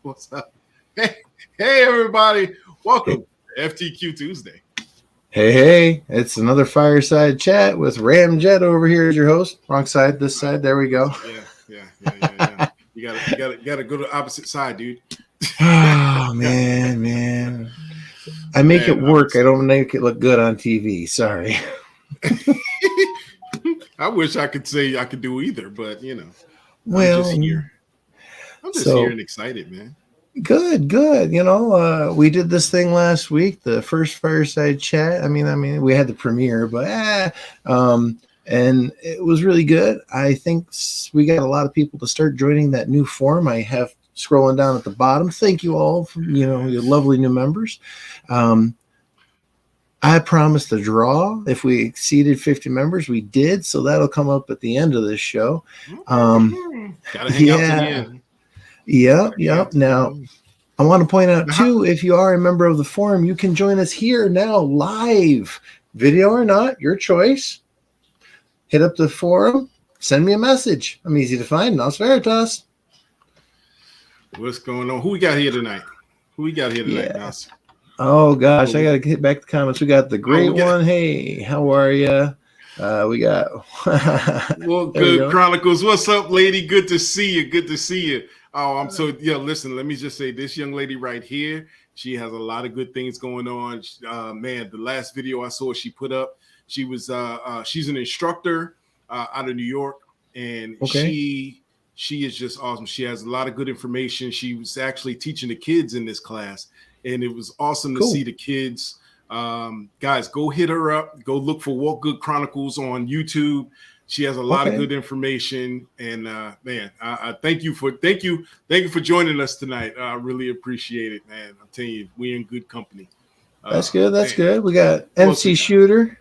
What's up? Hey, everybody. Welcome to FTQ Tuesday. Hey, it's another Fireside chat with RAMjetta over here as your host. Wrong side, this side. There we go. Yeah. You gotta go to the opposite side, dude. Oh, man. I make it work. I don't make it look good on TV. Sorry. I wish I could say I could do either, but I'm just here. I'm just here and excited, man. Good. We did this thing last week, the first Fireside chat. I mean, we had the premiere, but and it was really good. I think we got a lot of people to start joining that new forum. I have scrolling down at the bottom. Thank you all for your lovely new members. I promised a draw if we exceeded 50 members. We did, so that'll come up at the end of this show. Gotta hang out to the end. Yep. Now, I want to point out, too, if you are a member of the forum, you can join us here now, live. Video or not, your choice. Hit up the forum. Send me a message. I'm easy to find. Nos Veritas. What's going on? Who we got here tonight? Nos? Oh, gosh, I got to get back to comments. We got the great one. Hey, how are you? We got... Well, good Chronicles. What's up, lady? Good to see you. Oh, listen, let me just say this young lady right here, she has a lot of good things going on. Man, the last video I saw she put up, she's an instructor out of New York, and she is just awesome. She has a lot of good information. She was actually teaching the kids in this class, and it was awesome to see the kids. Guys, go hit her up. Go look for Walk Good Chronicles on YouTube. She has a lot of good information, and man, I thank you for joining us tonight. I really appreciate it, man. I'm telling you, we're in good company. That's good. We got MC Shooter.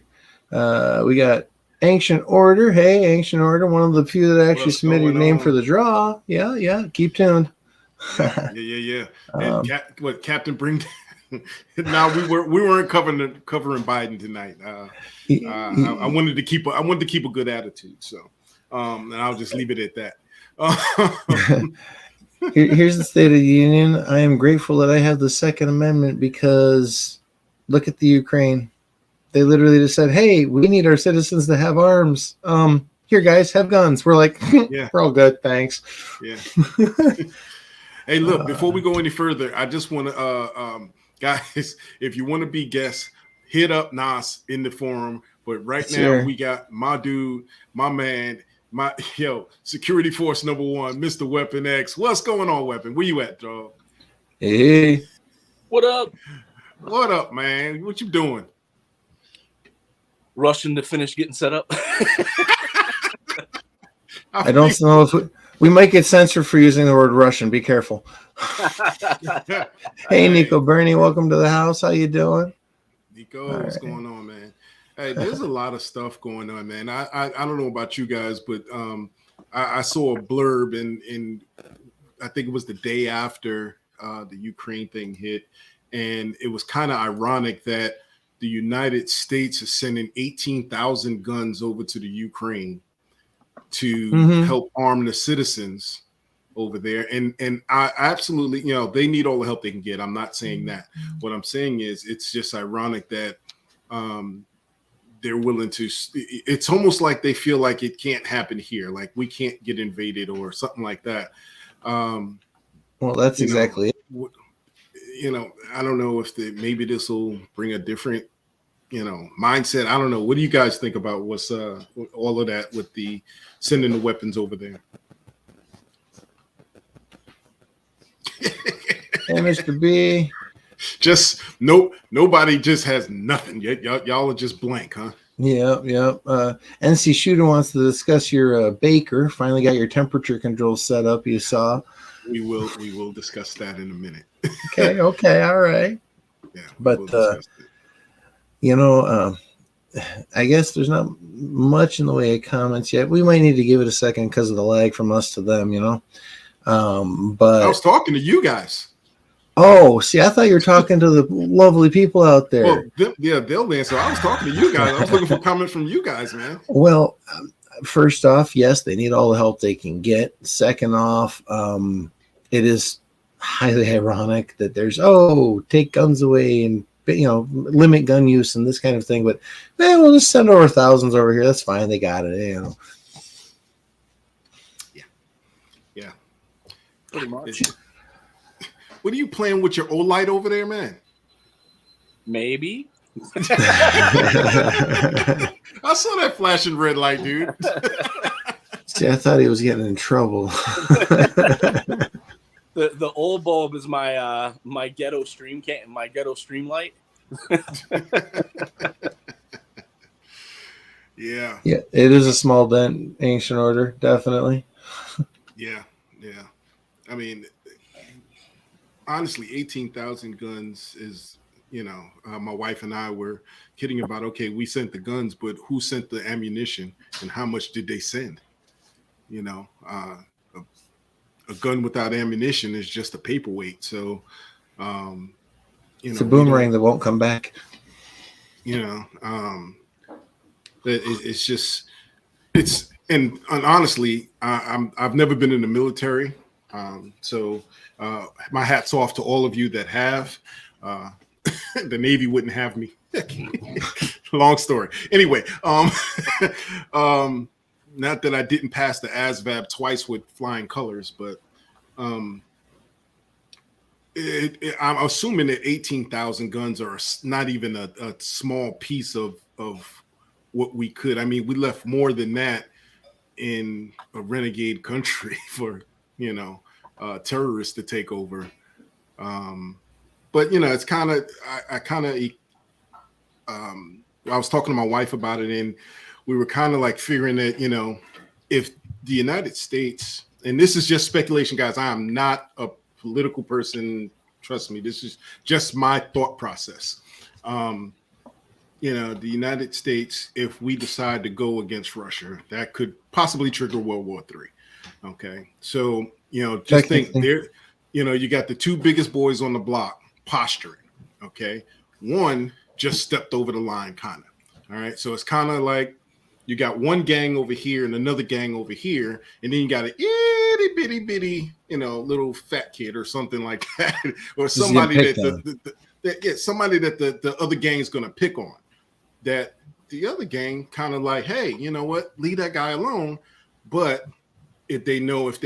We got Ancient Order. Hey, Ancient Order, one of the few that actually submitted your name for the draw. Yeah. Keep tuned. Yeah. And Captain Bring? No, we weren't covering Biden tonight. I wanted to keep a good attitude, so and I'll just leave it at that. Here's the State of the Union. I am grateful that I have the Second Amendment because look at the Ukraine. They literally just said, "Hey, we need our citizens to have arms. Here, guys, have guns." We're like, we're all good, thanks. Yeah. Hey, look, before we go any further, I just want to. Guys, if you want to be guests, hit up Nas in the forum. But right now, we got my dude, my man, security force number one, Mr. Weapon X. What's going on, Weapon? Where you at, dog? Hey. What up? What up, man? What you doing? Rushing to finish getting set up. I don't know if we might get censored for using the word Russian. Be careful. Hey, Nico Bernie, welcome to the house. How you doing? Nico, what's going on, man? Hey, there's a lot of stuff going on, man. I don't know about you guys, but I saw a blurb in I think it was the day after the Ukraine thing hit, and it was kind of ironic that the United States is sending 18,000 guns over to the Ukraine to help arm the citizens over there. And I absolutely, they need all the help they can get. I'm not saying that. What I'm saying is it's just ironic that they're willing to, it's almost like they feel like it can't happen here. Like we can't get invaded or something like that. Well, that's exactly it. I don't know if maybe this will bring a different, mindset. I don't know. What do you guys think about what's all of that with the sending the weapons over there? Hey, Mr. B. Just nobody just has nothing. Y'all are just blank, huh? Yeah. NC Shooter wants to discuss your baker. Finally got your temperature control set up. You saw. We will discuss that in a minute. Okay, all right. Yeah, but I guess there's not much in the way of comments yet. We might need to give it a second because of the lag from us to them. But I was talking to you guys. Oh, see, I thought you were talking to the lovely people out there. Well, they'll answer. I was talking to you guys. I was looking for comments from you guys, man. Well, first off, yes, they need all the help they can get. Second off, it is highly ironic that there's take guns away and limit gun use and this kind of thing, but we'll just send over thousands over here. That's fine. They got it. Yeah. Pretty much. What are you playing with your OLight over there, man? Maybe. I saw that flashing red light, dude. See, I thought he was getting in trouble. The old bulb is my my ghetto stream light. Yeah. Yeah, it is a small dent, Ancient Order, definitely. Yeah. I mean, honestly, 18,000 guns is, my wife and I were kidding about, okay, we sent the guns, but who sent the ammunition and how much did they send? A gun without ammunition is just a paperweight. So, it's a boomerang that won't come back. And honestly, I've never been in the military. So my hat's off to all of you that have. The Navy wouldn't have me. Long story. Anyway, not that I didn't pass the ASVAB twice with flying colors, but I'm assuming that 18,000 guns are not even a small piece of what we could. I mean, we left more than that in a renegade country for, terrorists to take over. But, it's kind of, I was talking to my wife about it, and we were kind of like figuring that, if the United States, and this is just speculation, guys, I am not a political person. Trust me, this is just my thought process. The United States, if we decide to go against Russia, that could possibly trigger World War III. Okay. So, just think there, you got the two biggest boys on the block posturing. Okay. One just stepped over the line, kind of. All right. So it's kind of like you got one gang over here and another gang over here, and then you got an itty bitty bitty, little fat kid or something like that, or somebody somebody that the other gang's gonna pick on. That the other gang kind of like, hey, you know what? Leave that guy alone. But if they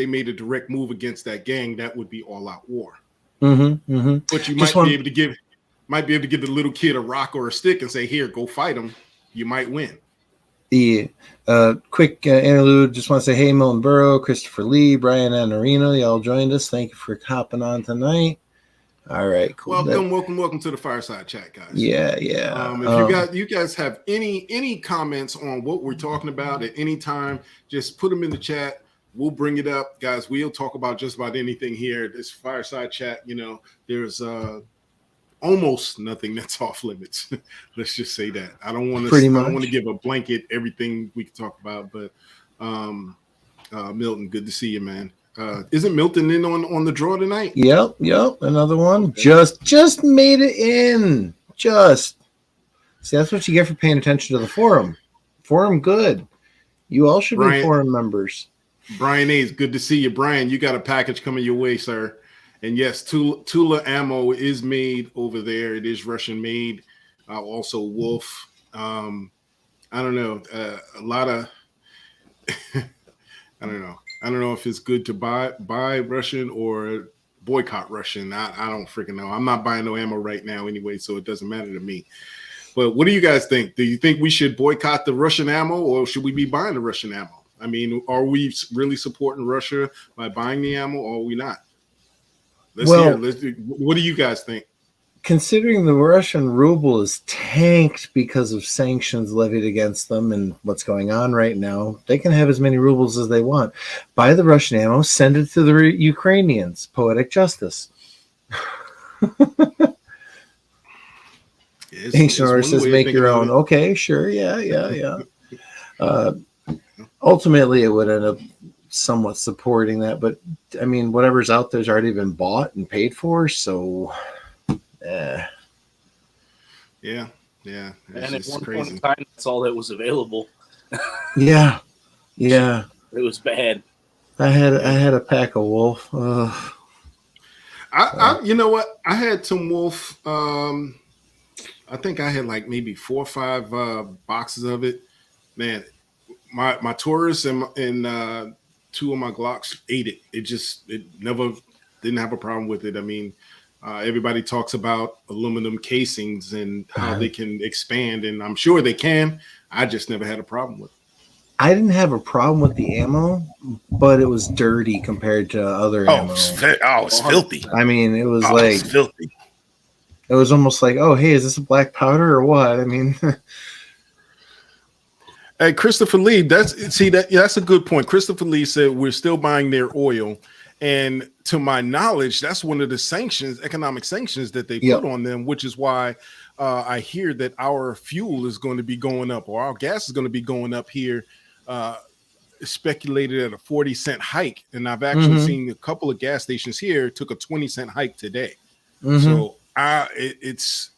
made a direct move against that gang, that would be all out war. Mm-hmm, mm-hmm. But you might be able to give the little kid a rock or a stick and say, here, go fight him. You might win. The quick interlude. Just want to say, hey, Milton Burrow, Christopher Lee, Brian Anorino, y'all joined us. Thank you for hopping on tonight. All right, cool. Welcome to the Fireside Chat, guys. Yeah. If you guys have any comments on what we're talking about at any time, just put them in the chat. We'll bring it up, guys. We'll talk about just about anything here. This Fireside Chat, there's almost nothing that's off limits. Let's just say that. I don't want to give a blanket everything we can talk about, but Milton, good to see you, man. Isn't Milton in on the draw tonight? Yep. Another one. Okay. Just made it in. See, that's what you get for paying attention to the forum. Forum good. You all should be forum members. Brian A's, good to see you. Brian, you got a package coming your way, sir. And yes, Tula ammo is made over there. It is Russian made. Also Wolf. I don't know. A lot of I don't know. I don't know if it's good to buy Russian or boycott Russian. I don't freaking know. I'm not buying no ammo right now anyway, so it doesn't matter to me. But what do you guys think? Do you think we should boycott the Russian ammo, or should we be buying the Russian ammo? I mean, are we really supporting Russia by buying the ammo, or are we not? What do you guys think? Considering the Russian ruble is tanked because of sanctions levied against them and what's going on right now, they can have as many rubles as they want. Buy the Russian ammo, send it to the Ukrainians. Poetic justice. Ancient Order says make your own. Okay, sure. Yeah. Ultimately, it would end up somewhat supporting that. But, I mean, whatever's out there's already been bought and paid for, so... Yeah. And at one point in time, that's all that was available. Yeah. It was bad. I had a pack of Wolf. You know what? I had Tim Wolf. I think I had like maybe 4 or 5 boxes of it. Man, my Taurus and 2 of my Glocks ate it. It never didn't have a problem with it. I mean, everybody talks about aluminum casings and how they can expand, and I'm sure they can. I just never had a problem with it. I didn't have a problem with the ammo, but it was dirty compared to other ammo. It's filthy. I mean, it was it's filthy. It was almost like, oh, hey, is this a black powder or what? I mean, hey, Christopher Lee, that's a good point. Christopher Lee said we're still buying their oil, and to my knowledge, that's one of the economic sanctions that they put on them, which is why I hear that our fuel is going to be going up, or our gas is going to be going up here. Speculated at a 40-cent hike, and I've actually seen a couple of gas stations here took a 20-cent hike today. So it's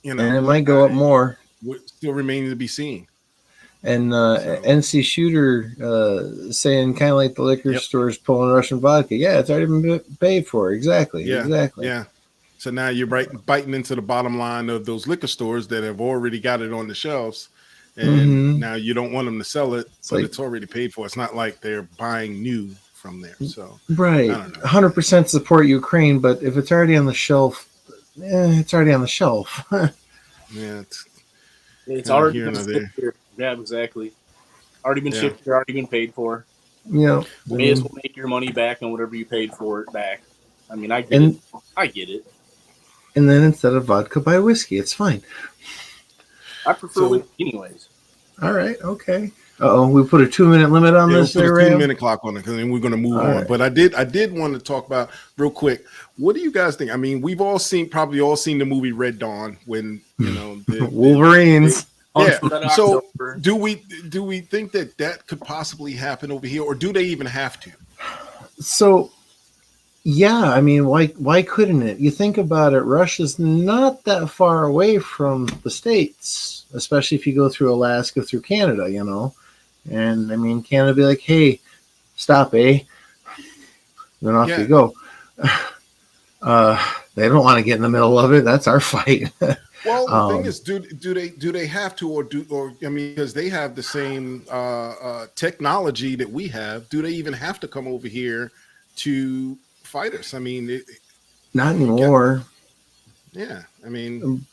and it might go up more. Still remaining to be seen. And NC Shooter saying kind of like the liquor stores pulling Russian vodka. Yeah, it's already been paid for. Exactly. Yeah. So now you're biting into the bottom line of those liquor stores that have already got it on the shelves. And now you don't want them to sell it, but it's already paid for. It's not like they're buying new from there. So right, 100% support Ukraine, but if it's already on the shelf, it's already on the shelf. Yeah, it's already been shipped here. Yeah, exactly. Already been shipped here, already been paid for. Yeah, may as well make your money back on whatever you paid for it back. I mean, I get it. And then instead of vodka, buy whiskey. It's fine. I prefer whiskey anyways. All right. Okay. We put a 2-minute limit on this. We'll put a 2-minute clock on it, because then we're going to move on. Right. But I did want to talk about real quick. What do you guys think? I mean, we've probably all seen the movie Red Dawn when the Wolverines. So do we think that could possibly happen over here, or do they even have to? So. Yeah, I mean, why couldn't it? You think about it, Russia's not that far away from the States, especially if you go through Alaska, through Canada, And, I mean, Canada be like, hey, stop, eh? Then off you go. They don't want to get in the middle of it. That's our fight. Well, the thing is, do they have to, because they have the same technology that we have, do they even have to come over here to fight us? I mean, not anymore. I mean,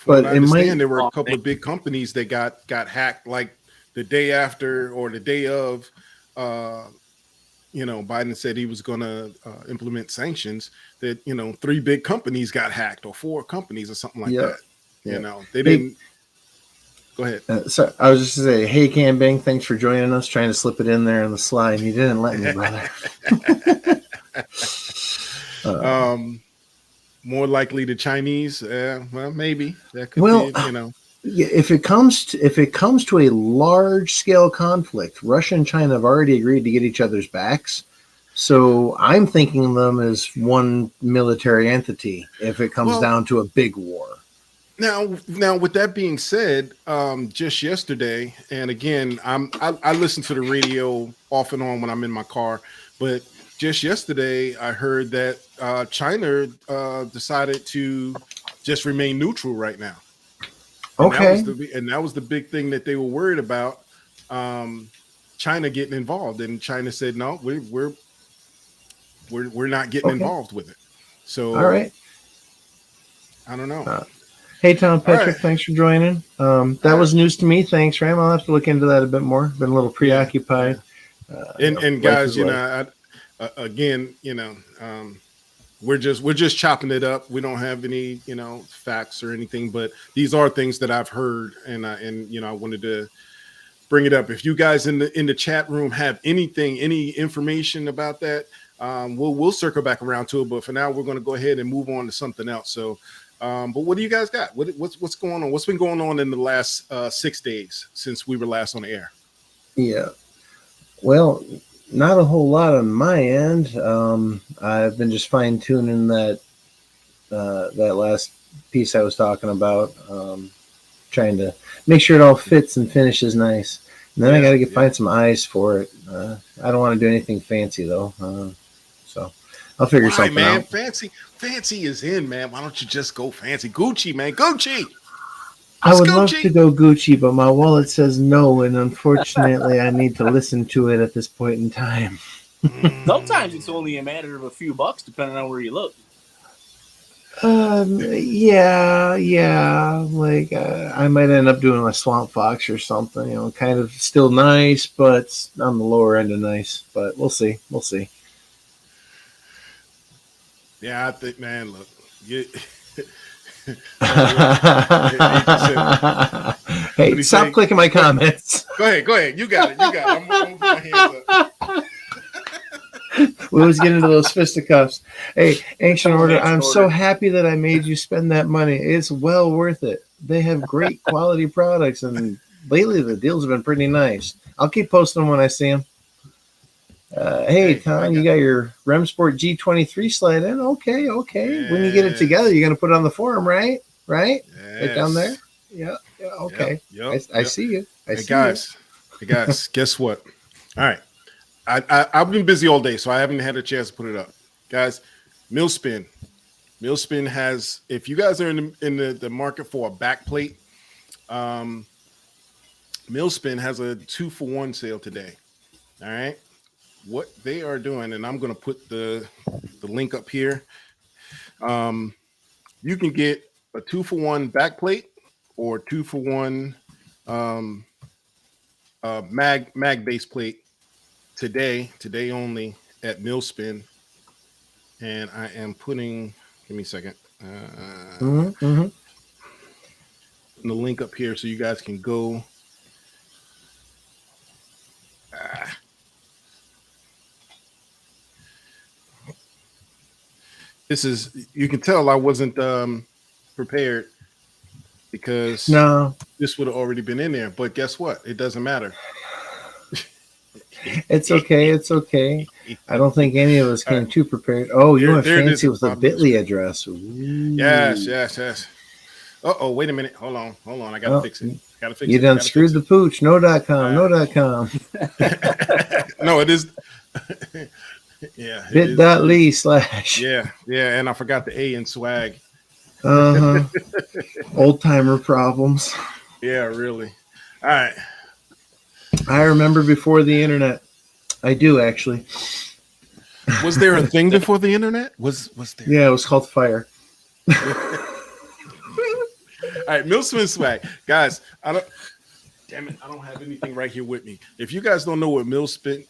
but there were a couple of big companies that got hacked like the day after or the day of. Biden said he was going to implement sanctions. That 3 big companies got hacked, or 4 companies, or something like that. They didn't. Go ahead. So I was just going to say, hey, Cam Bing, thanks for joining us. Trying to slip it in there on the slide. You didn't let me, brother. More likely the Chinese. Well, maybe that could be. If it comes to a large scale conflict, Russia and China have already agreed to get each other's backs. So I'm thinking of them as one military entity. If it comes down to a big war. Now, with that being said, just yesterday, and again, I listen to the radio off and on when I'm in my car, but just yesterday I heard that China decided to just remain neutral right now. And that was the big thing that they were worried about, China getting involved, and China said no, we're not getting involved with it. So, all right, I don't know. Hey, Tom Patrick, thanks for joining. That was news to me. Thanks, Ram. I'll have to look into that a bit more. Been a little preoccupied. And guys, we're just chopping it up. We don't have any, facts or anything, but these are things that I've heard, and I wanted to bring it up. If you guys in the chat room have any information about that, we'll circle back around to it. But for now, we're going to go ahead and move on to something else. So. But what do you guys got? What's going on? What's been going on in the last 6 days since we were last on the air? Yeah, well, not a whole lot on my end. I've been just fine tuning that last piece I was talking about, trying to make sure it all fits and finishes nice. And then I got to find some eyes for it. I don't want to do anything fancy though. I'll figure Why, something man? out. Fancy is in, man. Why don't you just go fancy? Gucci, man. Gucci. I would love Gucci. to go Gucci, but my wallet says no, and unfortunately, I need to listen to it at this point in time. Sometimes it's only a matter of a few bucks, depending on where you look. Yeah. Like I might end up doing a Swamp Fox or something. You know, kind of still nice, but on the lower end of nice. But we'll see. Yeah, I think, man. Look, hey, stop clicking my comments. Go ahead. You got it. I'm gonna put my hands up. We always get into those fisticuffs. Hey, Ancient Order, I'm so happy that I made you spend that money. It's well worth it. They have great quality products, and lately the deals have been pretty nice. I'll keep posting them when I see them. Hey, Tom, you got your REMsport G23 slide in? Okay. Yes. When you get it together, you're going to put it on the forum, right? Yes. Right down there? Yeah. Okay. Yep. I see you. Hey, guys, guess what? All right. I've been busy all day, so I haven't had a chance to put it up. Guys, Millspin has, if you guys are in the market for a back plate, Millspin has a 2-for-1 sale today. All right. What they are doing, and I'm going to put the link up here. You can get a 2-for-1 back plate or 2-for-1 mag base plate today only at Millspin. And I am putting, give me a second, the link up here so you guys can go. This is, you can tell I wasn't prepared because this would have already been in there. But guess what? It doesn't matter. It's okay. I don't think any of us came too prepared. Oh, you went fancy with a Bitly address. Ooh. Yes. Uh-oh, wait a minute. Hold on. I got to fix it. You done screwed the pooch. No.com. No, it is. Yeah. Bit.ly/ Yeah. And I forgot the A in swag. Old timer problems. Yeah, really. All right. I remember before the internet. I do, actually. Was there a thing before the internet? Was there? Yeah, it was called Fire. All right, Millspin swag. Guys, damn it, I don't have anything right here with me. If you guys don't know what Millspin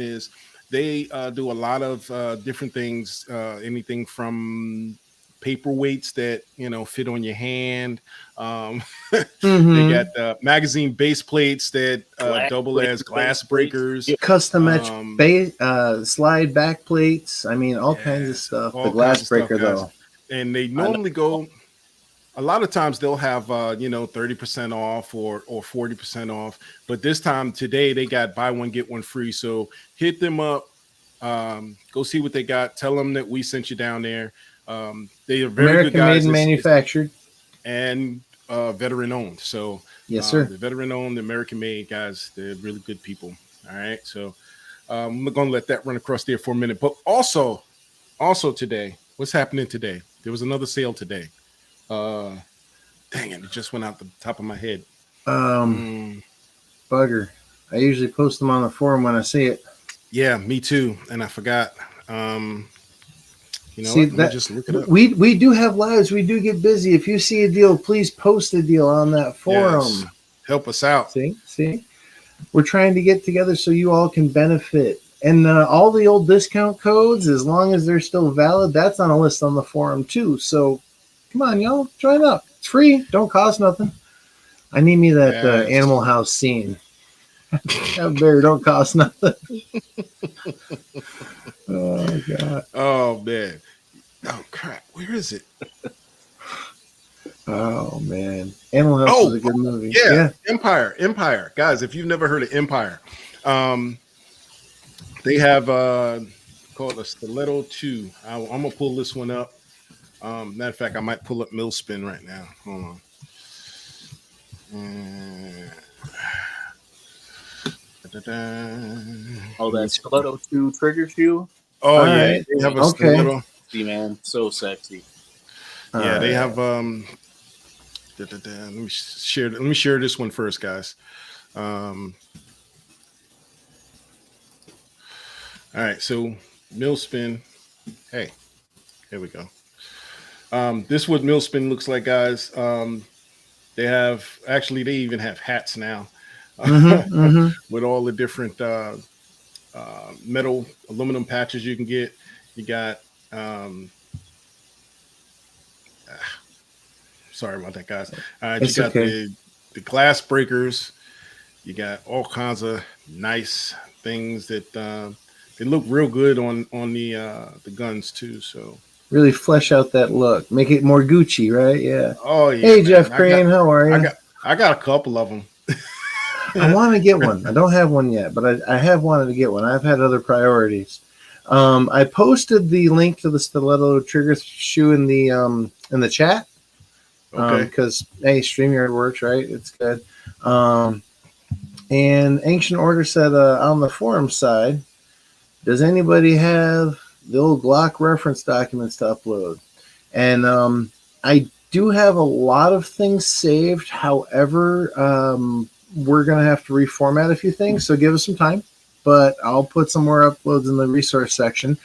is, they do a lot of different things, anything from paperweights that fit on your hand. They got magazine base plates that double as glass breakers, custom etch slide back plates. I mean, all kinds of stuff. The glass breaker, though, and they normally go. A lot of times they'll have 30% off or 40% off, but this time today they got buy one get one free. So hit them up, go see what they got. Tell them that we sent you down there. They are very American good guys. Made and manufactured, and veteran owned. So yes, sir. The veteran owned, the American made guys. They're really good people. All right, so I'm going to let that run across there for a minute. But also today, what's happening today? There was another sale today. Dang it just went out the top of my head. Bugger. I usually post them on the forum when I see it. Yeah, me too. And I forgot. Just look it up. We do have lives. We do get busy. If you see a deal, please post a deal on that forum. Yes. Help us out. See, we're trying to get together so you all can benefit. And all the old discount codes, as long as they're still valid, that's on a list on the forum too. So come on, y'all, join up. It's free. Don't cost nothing. I need me that Animal House scene. That bear don't cost nothing. Oh, God. Oh, man. Oh, crap. Where is it? Oh, man. Animal House is a good movie. Yeah. Empire. Guys, if you've never heard of Empire, they have called a Stiletto 2. I'm going to pull this one up. Matter of fact, I might pull up Millspin right now. Hold on. Oh, that Stiletto 2 trigger shoe? Oh All yeah, right. they have a Okay. little. See, man, so sexy. Yeah, they have. Let me share. Let me share this one first, guys. All right, so mill spin. Hey, here we go. This is what mill spin looks like, guys. They have actually they even have hats now with all the different metal aluminum patches you can get. You got sorry about that, guys. You got the glass breakers. You got all kinds of nice things that they look real good on the guns too. So really flesh out that look, make it more Gucci, right? Yeah. Oh yeah. Hey, man. Jeff Crane, how are you? I got a couple of them. I want to get one. I don't have one yet, but I have wanted to get one. I've had other priorities. I posted the link to the stiletto trigger shoe in the chat. Okay. Because hey, StreamYard works, right? It's good. And Ancient Order said on the forum side, does anybody have the old Glock reference documents to upload? And I do have a lot of things saved. However, we're going to have to reformat a few things, so give us some time. But I'll put some more uploads in the resource section.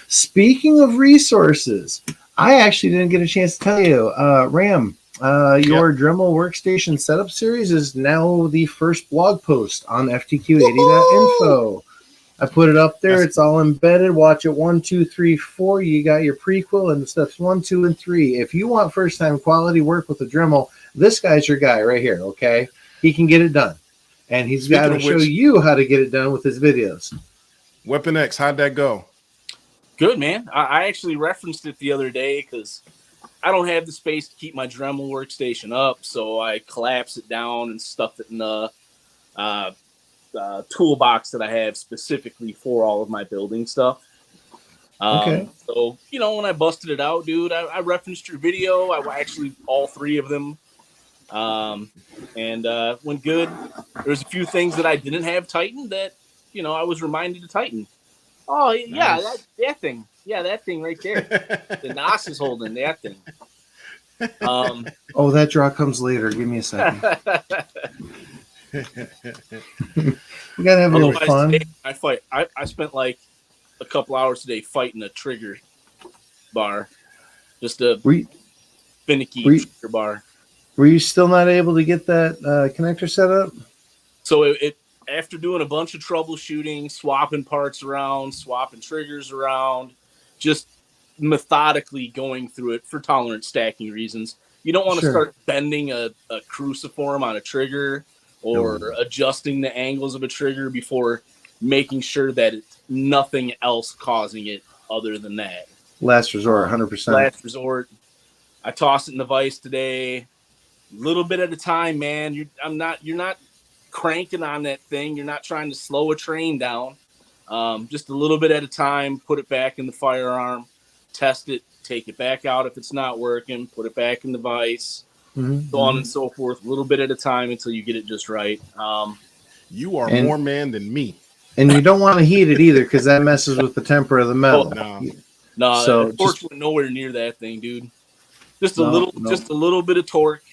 Speaking of resources, I actually didn't get a chance to tell you, Ram, your Dremel workstation setup series is now the first blog post on ftq80.info. I put it up there. It's all embedded. Watch it 1, 2, 3, 4. You got your prequel and steps 1, 2, and 3. If you want first-time quality work with a Dremel, this guy's your guy right here, okay? He can get it done. And he's got to show you how to get it done with his videos. Weapon X, how'd that go? Good, man. I actually referenced it the other day because I don't have the space to keep my Dremel workstation up, so I collapsed it down and stuffed it in the toolbox that I have specifically for all of my building stuff. Okay. So, when I busted it out, dude, I referenced your video. I actually all 3 of them. And went good. There's a few things that I didn't have tightened that, I was reminded to tighten. Oh, yeah, nice. that thing. Yeah, that thing right there. The NOS is holding that thing. Oh, that draw comes later. Give me a second. We got to have a little fun. Today, I spent like a couple hours today fighting a trigger bar. Just a finicky trigger bar. Were you still not able to get that connector set up? So it after doing a bunch of troubleshooting, swapping parts around, swapping triggers around, just methodically going through it for tolerance stacking reasons. You don't want to start bending a cruciform on a trigger or adjusting the angles of a trigger before making sure that it's nothing else causing it other than that. Last resort, 100%. Last resort. I tossed it in the vise today. A little bit at a time, man. You're not cranking on that thing. You're not trying to slow a train down. Just a little bit at a time. Put it back in the firearm. Test it. Take it back out if it's not working. Put it back in the vise. So on and so forth. A little bit at a time until you get it just right. You are more man than me. And you don't want to heat it either because that messes with the temper of the metal. No, so torque went nowhere near that thing, dude. Just a little bit of torque.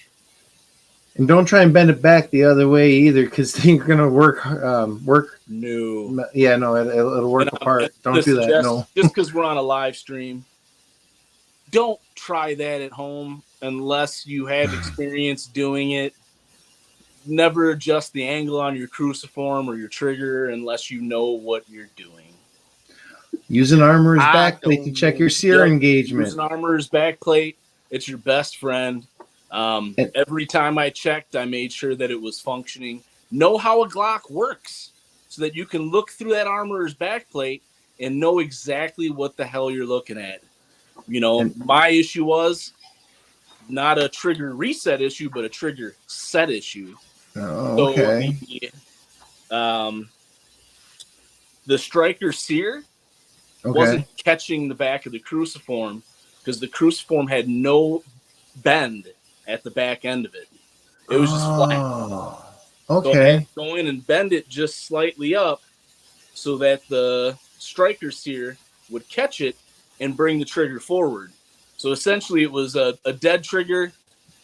And don't try and bend it back the other way either, because you're gonna work. No. Yeah, no, it'll work apart. Don't do that. No. Just because we're on a live stream, don't try that at home unless you have experience doing it. Never adjust the angle on your cruciform or your trigger unless you know what you're doing. Use an armorer's backplate to check your sear engagement. Use an armorer's backplate. It's your best friend. Every time I checked, I made sure that it was functioning. Know how a Glock works so that you can look through that armorer's backplate and know exactly what the hell you're looking at. My issue was not a trigger reset issue, but a trigger set issue. Oh, okay. So the striker sear wasn't catching the back of the cruciform because the cruciform had no bend at the back end of it. It was just flat. Okay. So I had to go in and bend it just slightly up so that the striker sear would catch it and bring the trigger forward. So essentially it was a dead trigger.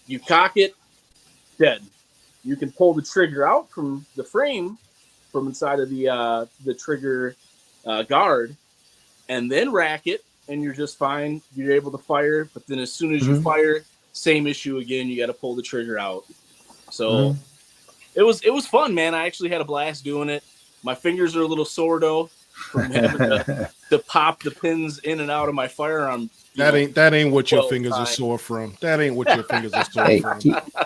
You cock it, dead. You can pull the trigger out from the frame from inside of the trigger guard and then rack it, and you're just fine. You're able to fire, but then as soon as you fire, same issue again. You got to pull the trigger out. So it was fun, man. I actually had a blast doing it. My fingers are a little sore though from having to pop the pins in and out of my firearm. That ain't what your fingers are sore from. That ain't what your fingers are sore from.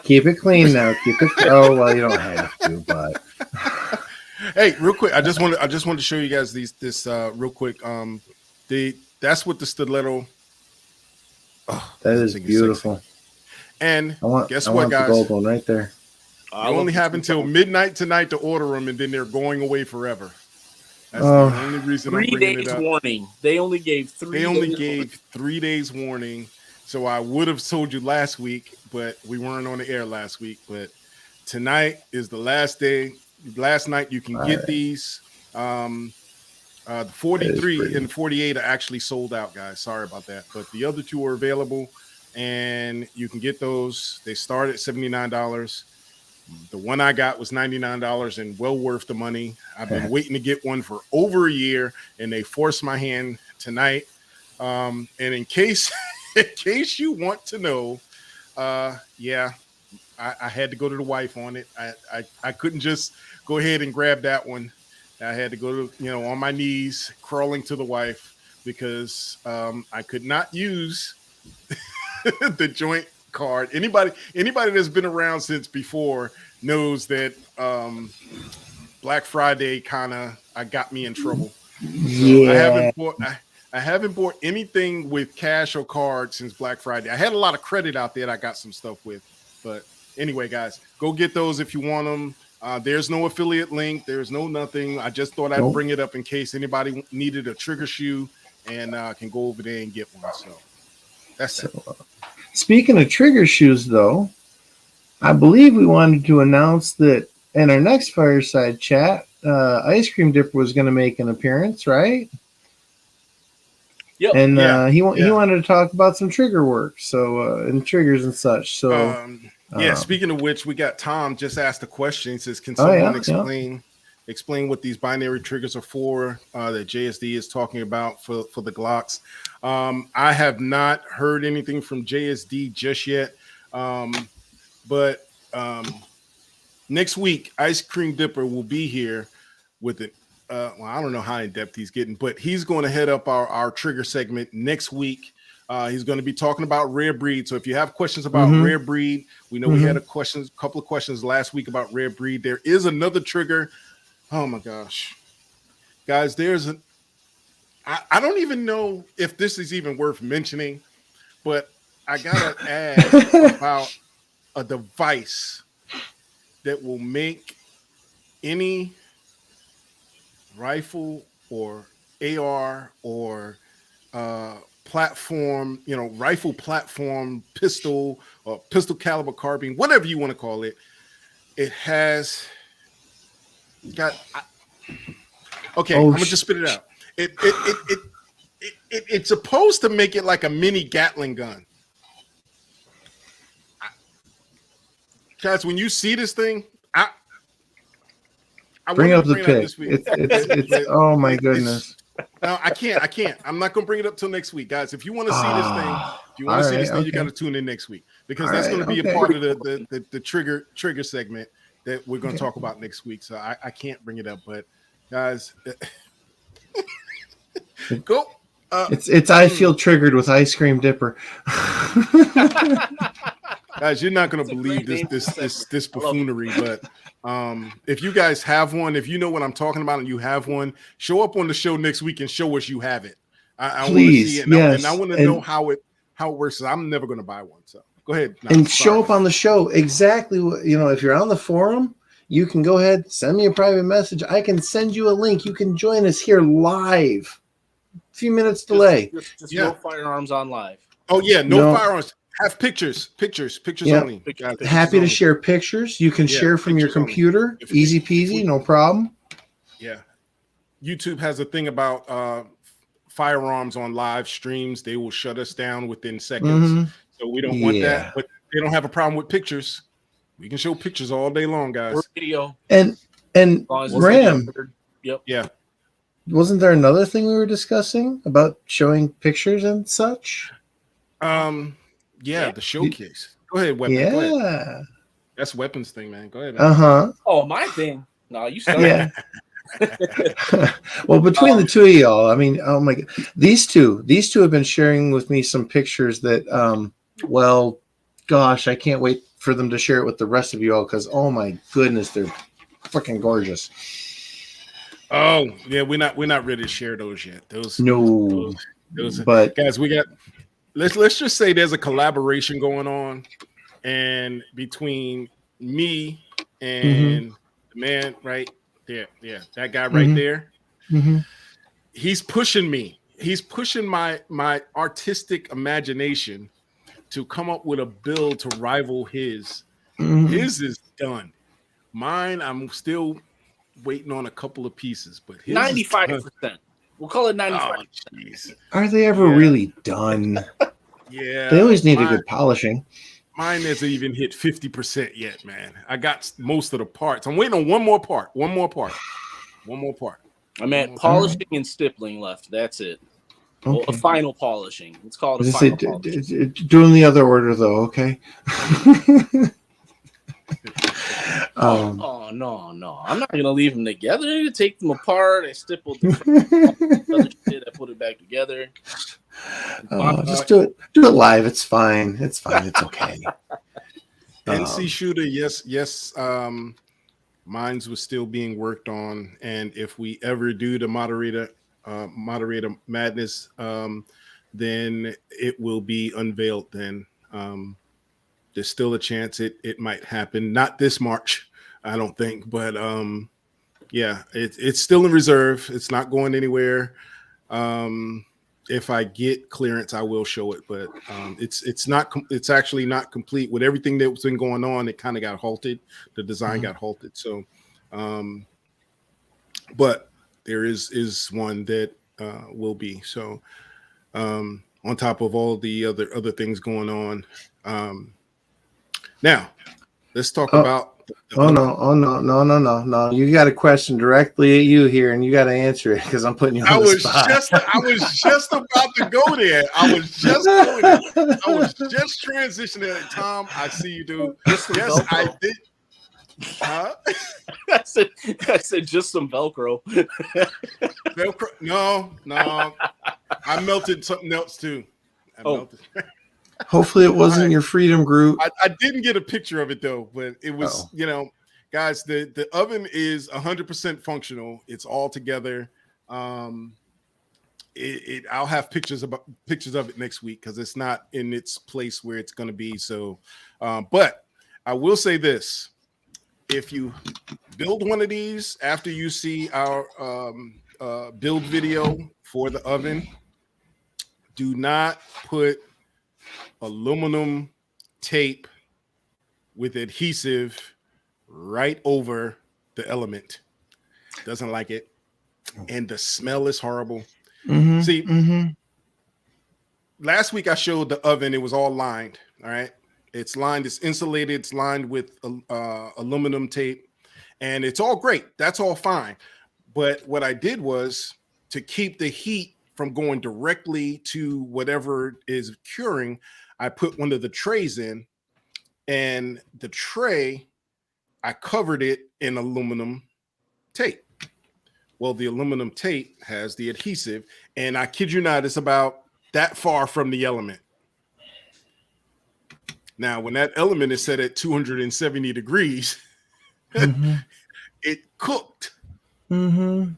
Keep it clean now. Keep it. Oh well, you don't have to, but. Hey, real quick, I just wanted to show you guys this real quick. That's what the stiletto. Oh, that is beautiful. Sexy. And guess I what, want guys? the gold one right there. You only have until midnight tonight to order them, and then they're going away forever. That's the only reason I'm bringing it up. 3 days warning. They only gave 3 days. They only gave 3 days warning. So I would have told you last week, but we weren't on the air last week. But tonight is the last day. Last night you can get these. The 43 and 48 are actually sold out, guys. Sorry about that. But the other two are available, and you can get those. They start at $79. The one I got was $99 and well worth the money. I've been waiting to get one for over a year, and they forced my hand tonight. And in case you want to know, I had to go to the wife on it. I couldn't just go ahead and grab that one. I had to go to, on my knees, crawling to the wife because I could not use the joint card. Anybody that's been around since before knows that Black Friday got me in trouble. Yeah. So I haven't bought anything with cash or card since Black Friday. I had a lot of credit out there that I got some stuff with. But anyway, guys, go get those if you want them. There's no affiliate link. There's no nothing. I just thought I'd bring it up in case anybody needed a trigger shoe and can go over there and get one. So that's it. Speaking of trigger shoes, though, I believe we wanted to announce that in our next Fireside chat, Ice Cream Dipper was going to make an appearance, right? Yep. And he wanted to talk about some trigger work, so and triggers and such. So speaking of which, we got Tom just asked a question. He says, "Can someone explain what these binary triggers are for that JSD is talking about for the Glocks?" I have not heard anything from JSD just yet, but next week, Ice Cream Dipper will be here with it. I don't know how in depth he's getting, but he's going to head up our trigger segment next week. He's going to be talking about rare breed. So if you have questions about rare breed, we know we had a couple of questions last week about rare breed. There is another trigger. Oh my gosh, guys, I don't even know if this is even worth mentioning, but I got to ask about a device that will make any rifle or AR or platform, rifle platform, pistol or pistol caliber carbine, whatever you want to call it. It has got. I'm gonna just spit it out. It's supposed to make it like a mini Gatling gun. Guys, when you see this thing, I bring up the pic. It's oh my goodness. No, I can't. I'm not going to bring it up till next week, guys. If you want to see this thing, you got to tune in next week because that's going to be a part of the trigger segment that we're going to talk about next week. So I can't bring it up, but guys, go. It's I feel triggered with Ice Cream Dipper. Guys, you're not going to believe this buffoonery, but if you guys have one, if you know what I'm talking about and you have one, show up on the show next week and show us you have it. I want to see it, and I want to know how it works. I'm never going to buy one, so go ahead show up on the show exactly what if you're on the forum. You can go ahead, send me a private message. I can send you a link. You can join us here live. A few minutes delay. Just no firearms on live. Oh yeah, no firearms. Have pictures only. Happy to share pictures. You can share from your computer. Easy peasy, no problem. Yeah. YouTube has a thing about firearms on live streams, they will shut us down within seconds. So we don't want that. But they don't have a problem with pictures. We can show pictures all day long, guys. Or video. And Ram. Yep. Yeah. Wasn't there another thing we were discussing about showing pictures and such? Yeah, the showcase. Go ahead, Weapon. Yeah. Go ahead. That's Weapons thing, man. Go ahead. Oh, my thing. No, you started. Yeah. Well, between the two of y'all, I mean, oh my God, these two have been sharing with me some pictures that, well, gosh, I can't wait for them to share it with the rest of you all because, oh my goodness, they're freaking gorgeous. Oh yeah, we're not ready to share those yet. Those but guys, we got. Let's just say there's a collaboration going on, and between me and the man right there, that guy right there, he's pushing me. He's pushing my artistic imagination to come up with a build to rival his. His is done. Mine, I'm still waiting on a couple of pieces, but 95%. We'll call it 95%. Oh, are they ever really done? Yeah, they always need a good polishing. Mine hasn't even hit 50% yet, man. I got most of the parts. I'm waiting on one more part. I'm at polishing and stippling left. That's it. Okay. Well, a final polishing. It's called a final polishing. Doing the other order though, okay? Oh no! I'm not gonna leave them together. I need to take them apart. I stippled the other shit. I put it back together. Just do it live. It's fine. It's okay. NC Shooter, yes. Mines was still being worked on, and if we ever do the moderator madness, then it will be unveiled. Then there's still a chance it might happen. Not this March, I don't think, but yeah, it's still in reserve. It's not going anywhere. If I get clearance, I will show it, but it's actually not complete with everything that's been going on. It kind of got halted. The design got halted. So, but there is one that will be. So, on top of all the other things going on. Now, let's talk about. No! You got a question directly at you here, and you got to answer it because I'm putting you on the spot. I was just about to go there. I was just transitioning. Tom, I see you, dude. Yes, I did. Huh? I said just some Velcro. Velcro? No. I melted something else too. Melted. Hopefully it wasn't your Freedom Group. I didn't get a picture of it though, but it was, guys, the oven is 100% functional. It's all together. I'll have pictures of it next week because it's not in its place where it's going to be. So, but I will say this: if you build one of these after you see our build video for the oven, do not put aluminum tape with adhesive right over the element. Doesn't like it, and the smell is horrible. Last week I showed the oven. It was all lined. All right, it's lined. It's insulated. It's lined with aluminum tape, and it's all great. That's all fine. But what I did was to keep the heat from going directly to whatever is curing, I put one of the trays in, and the tray, I covered it in aluminum tape. Well, the aluminum tape has the adhesive, and I kid you not, it's about that far from the element. Now, when that element is set at 270 degrees, it cooked the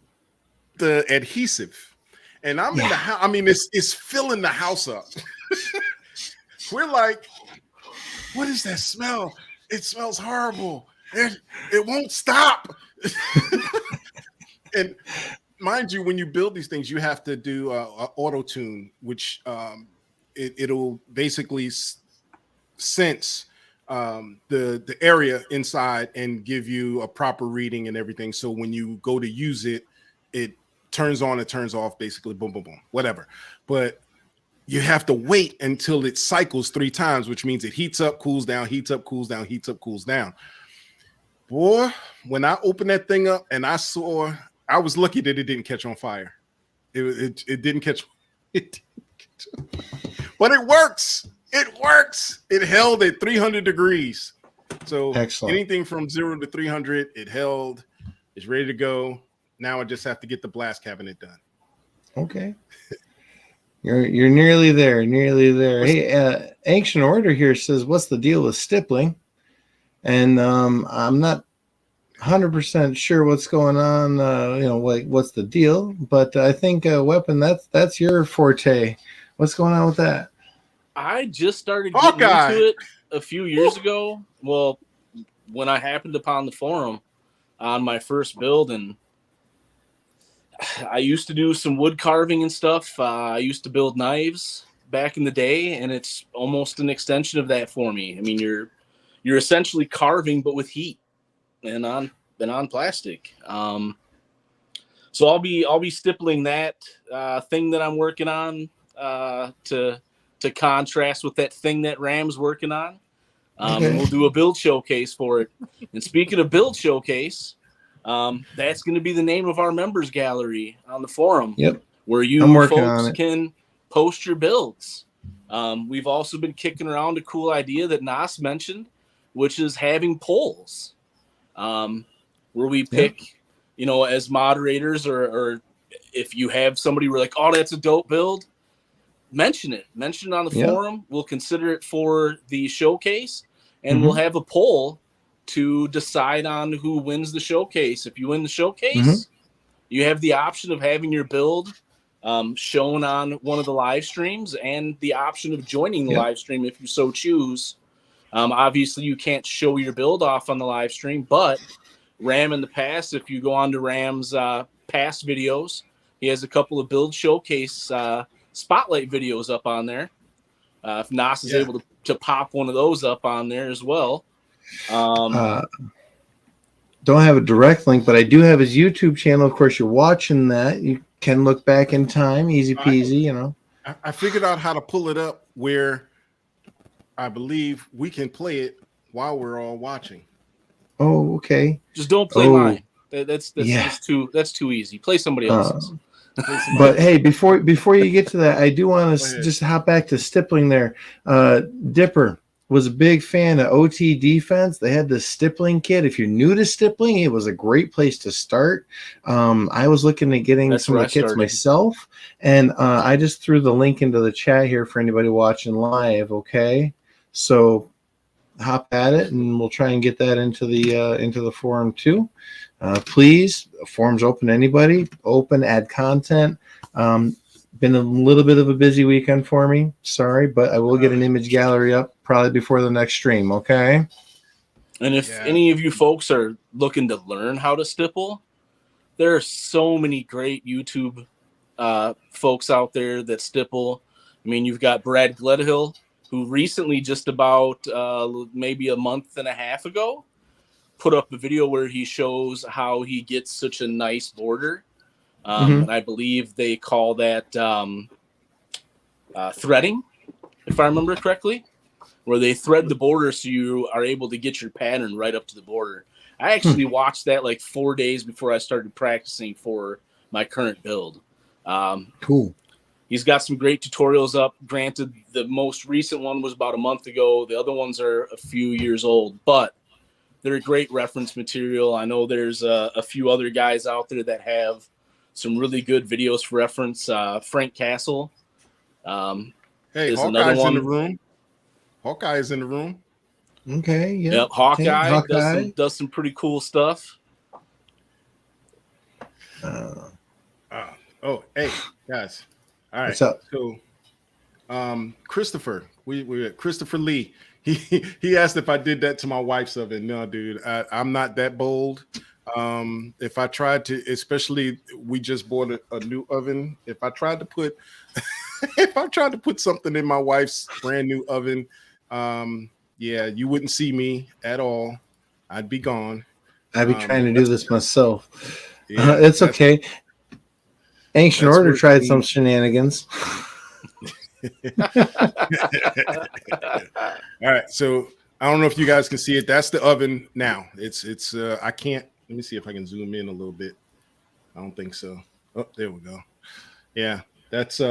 adhesive. And I'm in the house. I mean, it's filling the house up. We're like, what is that smell? It smells horrible. It won't stop. And mind you, when you build these things, you have to do auto tune, which it'll basically sense the area inside and give you a proper reading and everything. So when you go to use it, turns on and turns off, basically, boom, boom, boom, whatever. But you have to wait until it cycles 3 times, which means it heats up, cools down, heats up, cools down, heats up, cools down. Boy, when I opened that thing up and I was lucky that it didn't catch on fire. It didn't catch. But it works. It works. It held at 300 degrees. So excellent. Anything from 0 to 300, it held. It's ready to go. Now I just have to get the blast cabinet done. Okay. You're nearly there. Nearly there. Hey, Ancient Order here says, "What's the deal with stippling?" And I'm not 100% sure what's going on. What's the deal? But I think Weapon, that's your forte. What's going on with that? I just started getting into it a few years ago. Well, when I happened upon the forum on my first build, and I used to do some wood carving and stuff. I used to build knives back in the day, and it's almost an extension of that for me. I mean, you're essentially carving, but with heat and on plastic. So I'll be stippling that thing that I'm working on to contrast with that thing that Ram's working on. And we'll do a build showcase for it. And speaking of build showcase, that's going to be the name of our members gallery on the forum. Yep. Where you folks can post your builds. We've also been kicking around a cool idea that Nas mentioned, which is having polls, where we pick, as moderators, or if you have somebody we're like, oh, that's a dope build, mention it on the forum. We'll consider it for the showcase, and we'll have a poll to decide on who wins the showcase. If you win the showcase, you have the option of having your build shown on one of the live streams, and the option of joining the live stream if you so choose. Obviously, you can't show your build off on the live stream, but Ram in the past, if you go on to Ram's past videos, he has a couple of build showcase spotlight videos up on there. If Nas is able to pop one of those up on there as well. Don't have a direct link, but I do have his YouTube channel. Of course, you're watching that. You can look back in time, easy peasy, I figured out how to pull it up where I believe we can play it while we're all watching. Oh, okay. Just don't play mine. That's too easy. Play somebody else's. But hey, before you get to that, I do want to just hop back to stippling there. Dipper was a big fan of OT Defense. They had this stippling kit. If you're new to stippling, it was a great place to start. I was looking at getting some of the kits myself, and I just threw the link into the chat here for anybody watching live. Okay, so hop at it, and we'll try and get that into the forum too. Please, forum's open to anybody. Open, add content. Been a little bit of a busy weekend for me. Sorry, but I will get an image gallery up probably before the next stream, okay? And if any of you folks are looking to learn how to stipple, there are so many great YouTube folks out there that stipple. I mean, you've got Brad Gledhill, who recently, just about maybe a month and a half ago, put up a video where he shows how he gets such a nice border. And I believe they call that threading, if I remember correctly, where they thread the border so you are able to get your pattern right up to the border. I actually watched that like 4 days before I started practicing for my current build. Cool. He's got some great tutorials up. Granted, the most recent one was about a month ago. The other ones are a few years old, but they're a great reference material. I know there's a few other guys out there that have some really good videos for reference. Frank Castle. Hey, Hawkeye's in the room. Hawkeye is in the room. Okay, yeah. Yep, Hawkeye. Does some pretty cool stuff. Hey, guys. All right. What's up? So, Christopher, we Christopher Lee. He asked if I did that to my wife's oven. No, dude, I'm not that bold. If I tried to, especially we just bought a new oven. If I tried to put something in my wife's brand new oven, you wouldn't see me at all. I'd be gone. I'd be trying to do this myself. It's okay. Ancient Order tried some shenanigans. All right, so I don't know if you guys can see it. That's the oven now. It's I can't. Let me see if I can zoom in a little bit. I don't think so. Oh, there we go. Yeah, that's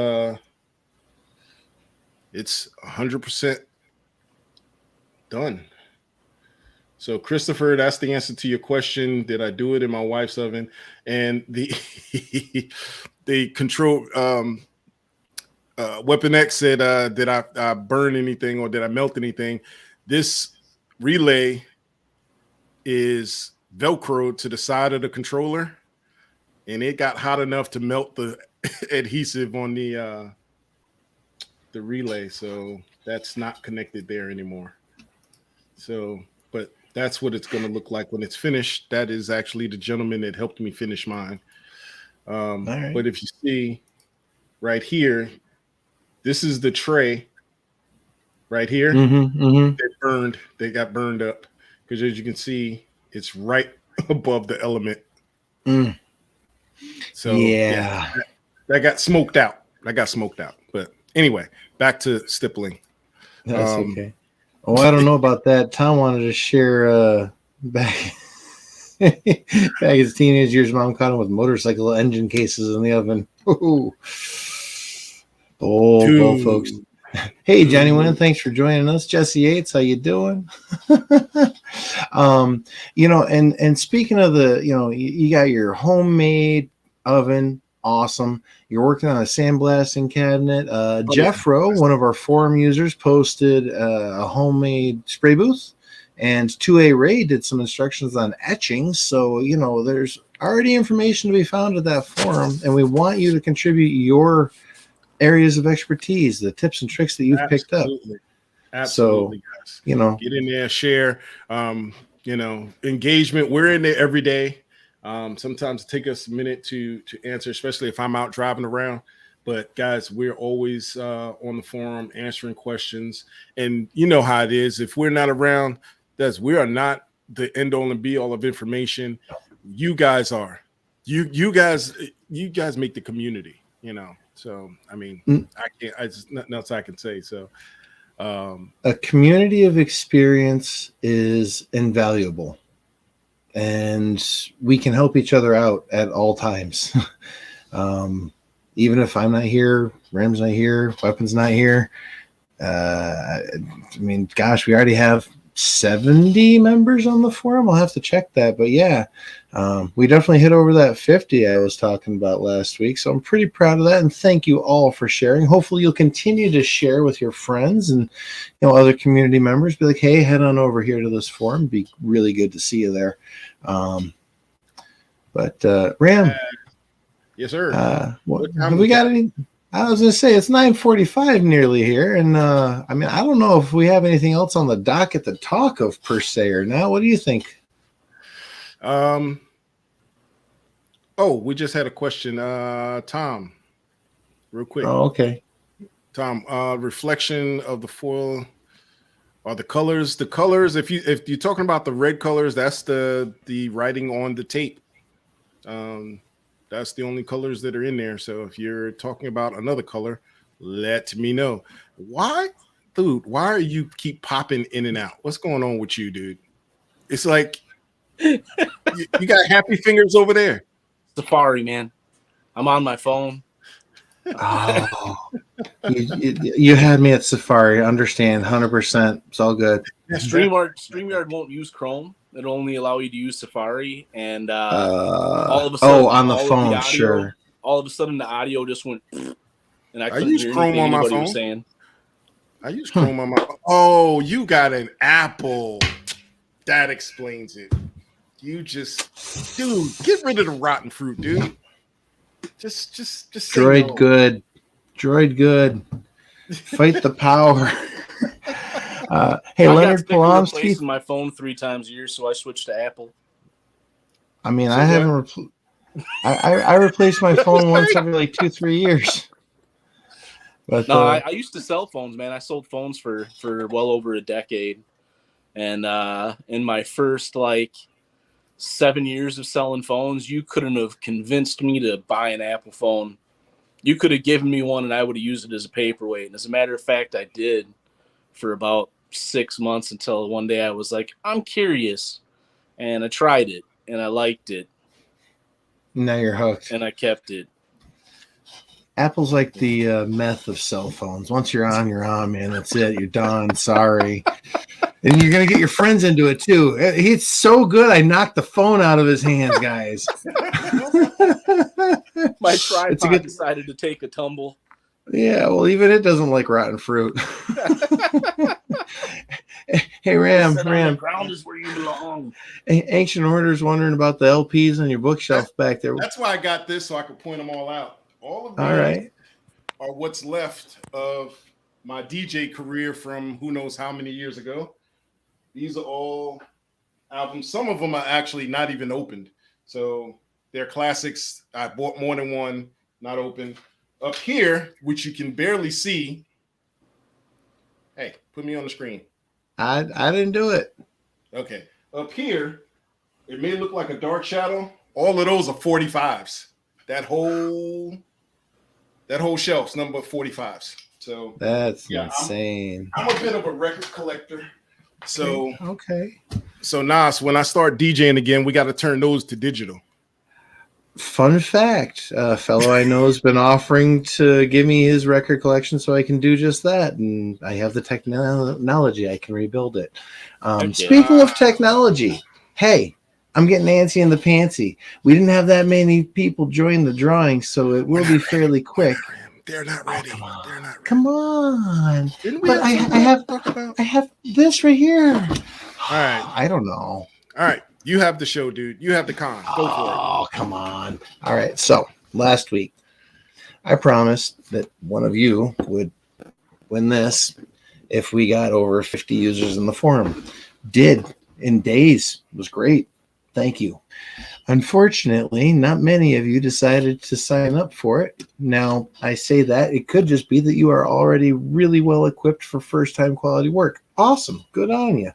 it's 100% done. So Christopher, that's the answer to your question. Did I do it in my wife's oven? And the the control Weapon X said, did I burn anything or did I melt anything? This relay is Velcroed to the side of the controller, and it got hot enough to melt the adhesive on the relay. So that's not connected there anymore. So, but that's what it's going to look like when it's finished. That is actually the gentleman that helped me finish mine. Right. But if you see right here, this is the tray right here. They got burned up because, as you can see, it's right above the element. So yeah, that got smoked out. But anyway, back to stippling. That's okay. Oh, I don't know about that. Tom wanted to share back his teenage years. Mom caught him with motorcycle engine cases in the oven. Oh, folks. Hey, Johnny Wynn, thanks for joining us. Jesse Yates, how you doing? And speaking of the, you got your homemade oven. Awesome. You're working on a sandblasting cabinet. Jeff Rowe, one of our forum users, posted a homemade spray booth, and 2A Ray did some instructions on etching. So, there's already information to be found at that forum, and we want you to contribute your areas of expertise, the tips and tricks that you've picked up. Absolutely. So, get in there, share, engagement. We're in there every day. Sometimes it takes us a minute to answer, especially if I'm out driving around. But guys, we're always on the forum answering questions. And you know how it is. If we're not around, we are not the end all and be all of information. You guys are. You guys make the community, So I mean, there's nothing else I can say. So a community of experience is invaluable. And we can help each other out at all times. Even if I'm not here, Ram's not here, Weapon's not here. Gosh, we already have 70 members on the forum. I'll have to check that. But yeah, we definitely hit over that 50 I was talking about last week. So I'm pretty proud of that. And thank you all for sharing. Hopefully you'll continue to share with your friends and other community members. Be like, hey, head on over here to this forum. Be really good to see you there. Ram. Yes, sir. Have we got any? I was going to say it's 9:45 nearly here, and I don't know if we have anything else on the docket to talk of per se or not. What do you think? We just had a question, Tom. Real quick. Oh, okay. Tom, reflection of the foil are the colors. The colors, if you're talking about the red colors, that's the writing on the tape. That's the only colors that are in there. So if you're talking about another color, let me know. Why are you keep popping in and out? What's going on with you, dude? It's like you got happy fingers over there. Safari, man. I'm on my phone. Oh, you had me at Safari. Understand 100%. It's all good. StreamYard won't use Chrome. It'll only allow you to use Safari, and all of a sudden, on the phone, sure. All of a sudden, the audio just went, and I couldn't use hear Chrome anything on my anybody phone. was saying. I use Chrome on my phone. Oh, you got an Apple. That explains it. Dude, get rid of the rotten fruit, dude. Just Droid no. Good. Droid good. Fight the power. Hey, Leonard Palomsky. Replacing my phone 3 times a year, so I switched to Apple. I mean, I haven't. I replace my phone once every 2-3 years. But no, I used to sell phones, man. I sold phones for well over a decade, and in my first 7 years of selling phones, you couldn't have convinced me to buy an Apple phone. You could have given me one and I would have used it as a paperweight. And as a matter of fact, I did for about 6 months until one day I was like, I'm curious. And I tried it and I liked it. Now you're hooked. And I kept it. Apple's like the meth of cell phones. Once you're on, man. That's it. You're done. Sorry. And you're going to get your friends into it, too. It's so good, I knocked the phone out of his hands, guys. My tripod decided to take a tumble. Yeah, well, even it doesn't like rotten fruit. Hey, Ram. The ground is where you belong. Ancient Order's wondering about the LPs on your bookshelf back there. That's why I got this, so I could point them all out. All of these are what's left of my DJ career from who knows how many years ago. These are all albums. Some of them are actually not even opened. So they're classics. I bought more than one, not open. Up here, which you can barely see. Hey, put me on the screen. I didn't do it. Okay. Up here, it may look like a dark shadow. All of those are 45s. That whole shelf's number 45s. So that's insane. I'm a bit of a record collector. So okay. So Nas, when I start DJing again, we got to turn those to digital. Fun fact, a fellow I know has been offering to give me his record collection so I can do just that. And I have the technology. I can rebuild it. Speaking of technology, hey, I'm getting antsy in the pantsy. We didn't have that many people join the drawing, so it will be fairly quick. They're not ready. Oh, They're not ready. Come on. But I have this right here. All right. I don't know. All right. You have the show, dude. You have the con. Go for it. Oh, come on. All right. So last week, I promised that one of you would win this if we got over 50 users in the forum. Did in days. It was great. Thank you. Unfortunately, not many of you decided to sign up for it. Now, I say that it could just be that you are already really well equipped for first-time quality work. Awesome. Good on you.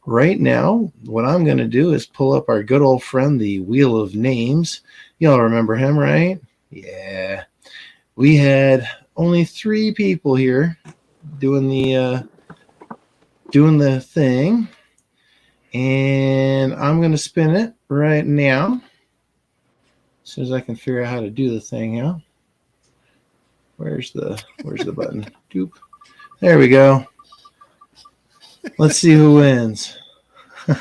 Right now, what I'm going to do is pull up our good old friend, the Wheel of Names. Y'all remember him, right? Yeah. We had only 3 people here doing the thing. And I'm going to spin it right now. As soon as I can figure out how to do the thing, yeah. Where's the button? Doop. There we go. Let's see who wins. All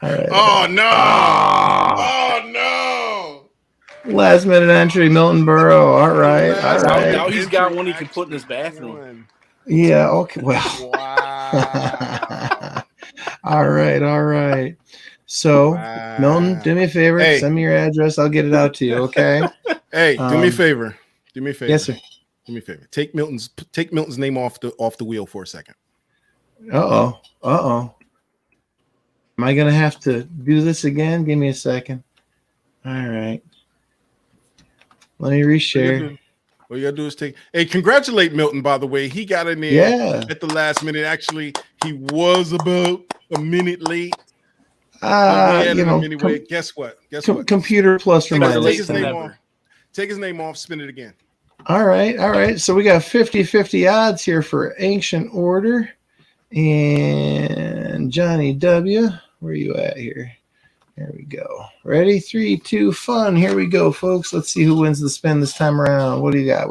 right. Oh no! Oh no! Last minute entry, Milton Burrow. All right. Now he's got one he can put in his bathroom. Yeah. Okay. Well. Wow. All right. So, Milton, do me a favor. Hey. Send me your address. I'll get it out to you. Okay. Hey, do me a favor. Yes, sir. Do me a favor. Take Milton's name off the wheel for a second. Uh oh. Am I gonna have to do this again? Give me a second. All right. Let me reshare. What you gotta do is take. Hey, congratulate Milton, by the way. He got in there at the last minute. Actually, he was about a minute late. Anyway, guess what? Computer plus or minus. Take his name off. Spin it again. All right. So we got 50-50 odds here for Ancient Order and Johnny W. Where are you at here? There we go. Ready? 3, 2, fun. Here we go, folks. Let's see who wins the spin this time around. What do you got?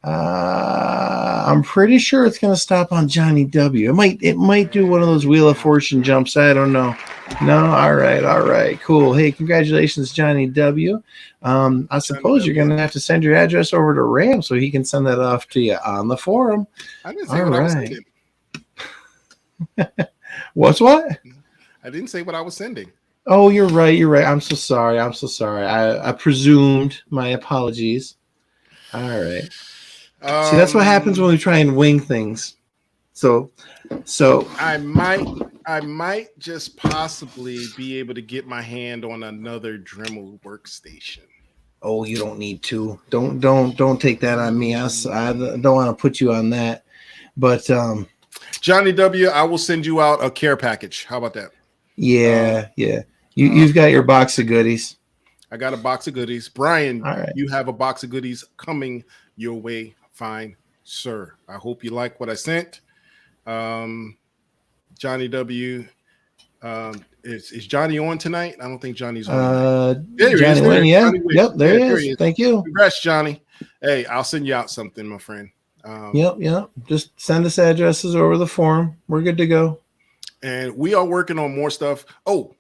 I'm pretty sure it's going to stop on Johnny W. It might do one of those Wheel of Fortune jumps. I don't know. No? All right. Cool. Hey, congratulations, Johnny W. I suppose you're going to have to send your address over to Ram so he can send that off to you on the forum. I didn't say what I was sending. What? I didn't say what I was sending. Oh, you're right. I'm so sorry. I presumed. My apologies. All right. See, that's what happens when we try and wing things. So I might just possibly be able to get my hand on another Dremel workstation. Oh, you don't need to. Don't take that on me. I don't want to put you on that. But Johnny W., I will send you out a care package. How about that? Yeah. You've got your box of goodies. I got a box of goodies. Brian, All right. you have a box of goodies coming your way. Fine, sir. I hope you like what I sent. Johnny W. Is Johnny on tonight? I don't think Johnny's on. There he is. Wynn, yeah. Johnny Wynn. Yep, there he is. Thank you. Congrats, Johnny. Hey, I'll send you out something, my friend. Yep. Just send us addresses over the form. We're good to go. And we are working on more stuff. Oh,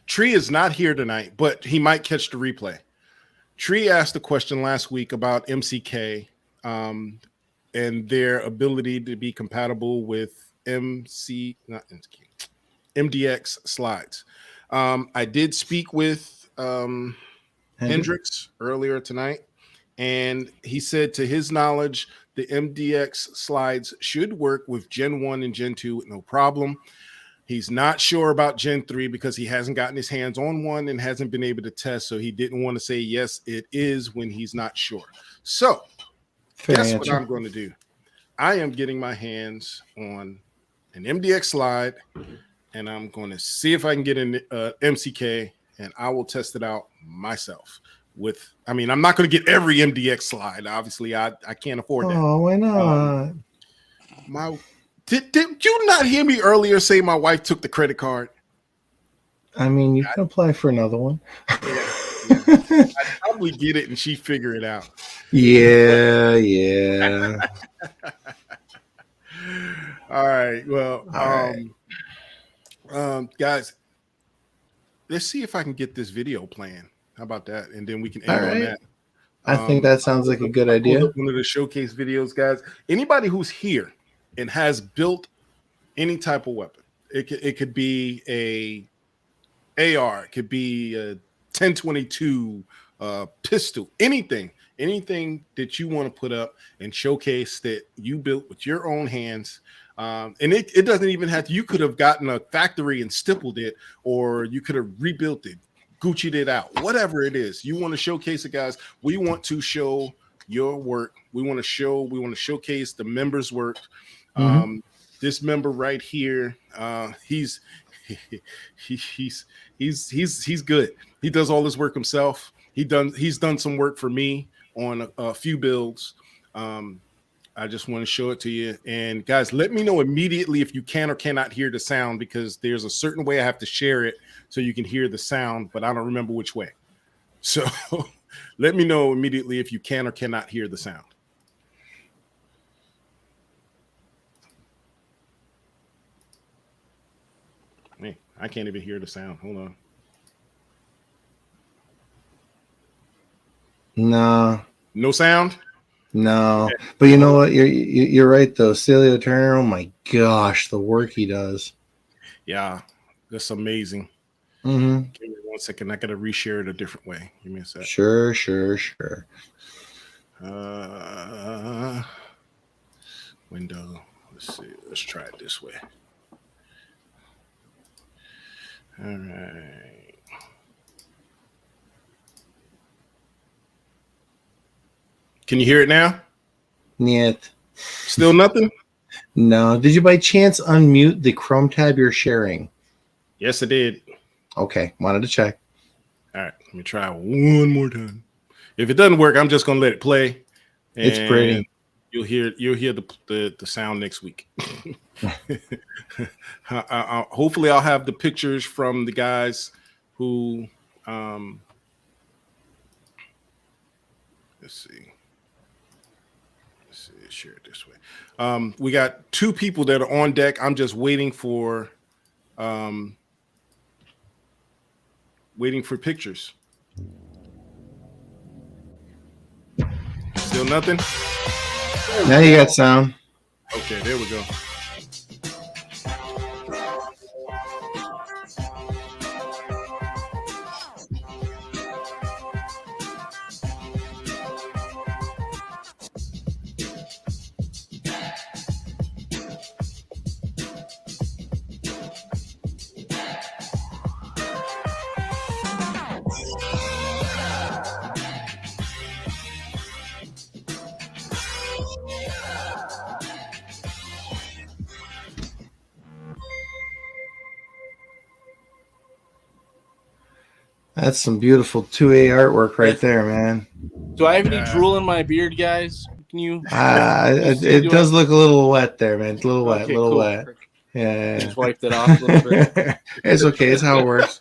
Tree is not here tonight, but he might catch the replay. Tree asked a question last week about MCK and their ability to be compatible with MDX slides. I did speak with Hendrix earlier tonight, and he said to his knowledge, the MDX slides should work with Gen 1 and Gen 2 with no problem. He's not sure about Gen 3 because he hasn't gotten his hands on one and hasn't been able to test, so he didn't want to say yes, it is when he's not sure. So guess what I'm going to do? I am getting my hands on an MDX slide, and I'm going to see if I can get an MCK, and I will test it out myself. I'm not going to get every MDX slide. Obviously, I can't afford that. Oh, why not? Did you not hear me earlier say my wife took the credit card? I mean, you can apply for another one. Yeah. I'd probably get it and she figure it out. Yeah. All right. Well, guys, let's see if I can get this video playing. How about that? And then we can end on that. I think that sounds like a good idea. One of the showcase videos, guys. Anybody who's here and has built any type of weapon, it could be a AR, it could be a 1022 pistol, anything that you want to put up and showcase that you built with your own hands. And it doesn't even have to, you could have gotten a factory and stippled it, or you could have rebuilt it, Gucci'd it out, whatever it is. You want to showcase it, guys. We want to show your work. We want to showcase the members' work. This member right here, he's good. He does all his work himself. He's done some work for me on a few builds. I just want to show it to you. And guys, let me know immediately if you can or cannot hear the sound, because there's a certain way I have to share it so you can hear the sound, but I don't remember which way. So let me know immediately if you can or cannot hear the sound. Man, I can't even hear the sound. Hold on. No sound? No. But you know what? You're right though. Celio Turner, oh my gosh, the work he does. Yeah, that's amazing. Give me 1 second. I gotta reshare it a different way. Give me a sec. Sure. Window. Let's see. Let's try it this way. All right. Can you hear it now? Niet. Still nothing? No. Did you by chance unmute the Chrome tab you're sharing? Yes, I did. Okay. Wanted to check. All right. Let me try one more time. If it doesn't work, I'm just gonna let it play. It's pretty. You'll hear the sound next week. Hopefully, I'll have the pictures from the guys who. Let's see. Share it this way. We got 2 people that are on deck. I'm just waiting for pictures. Still nothing? Now you got sound. Okay, there we go. That's some beautiful 2A artwork right there, man. Do I have any drool in my beard, guys? Can you? It does look a little wet there, man. It's a little wet, Okay, little cool. wet. Yeah. Just wipe that off a little bit. It's okay. It's how it works.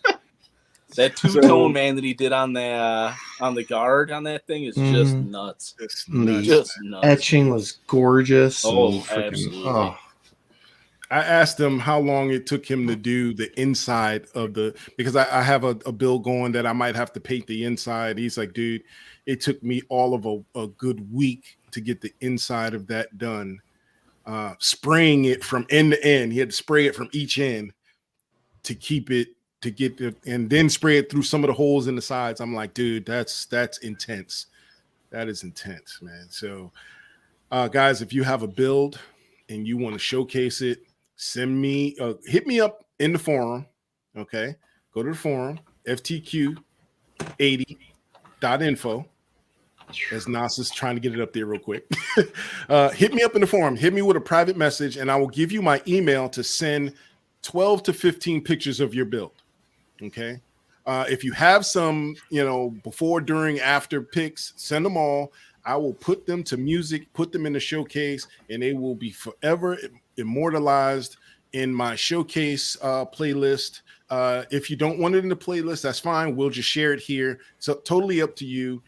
That two-tone man that he did on the guard on that thing is just nuts. It's nuts. Just nuts. Etching was gorgeous. Oh, absolutely. Oh. I asked him how long it took him to do the inside of because I have a bill going that I might have to paint the inside. He's like, dude, it took me all of a good week to get the inside of that done. Spraying it from end to end. He had to spray it from each end to keep it, to get it, and then spray it through some of the holes in the sides. I'm like, dude, that's intense. That is intense, man. So, guys, if you have a build and you want to showcase it, send me, hit me up in the forum. Okay, go to the forum, ftq80.info. As Nas is trying to get it up there real quick. Hit me up in the forum. Hit me with a private message, and I will give you my email to send 12 to 15 pictures of your build. Okay. If you have some, before, during, after pics, send them all. I will put them to music, put them in the showcase, and they will be forever immortalized in my showcase playlist. If you don't want it in the playlist, that's fine. We'll just share it here. So totally up to you.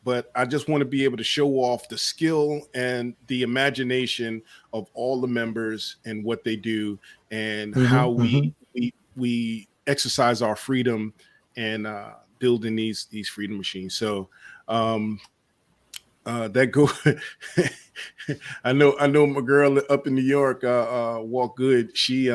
But I just want to be able to show off the skill and the imagination of all the members and what they do and how we exercise our freedom and building these freedom machines. So that go. I know my girl up in New York, Walk Good. She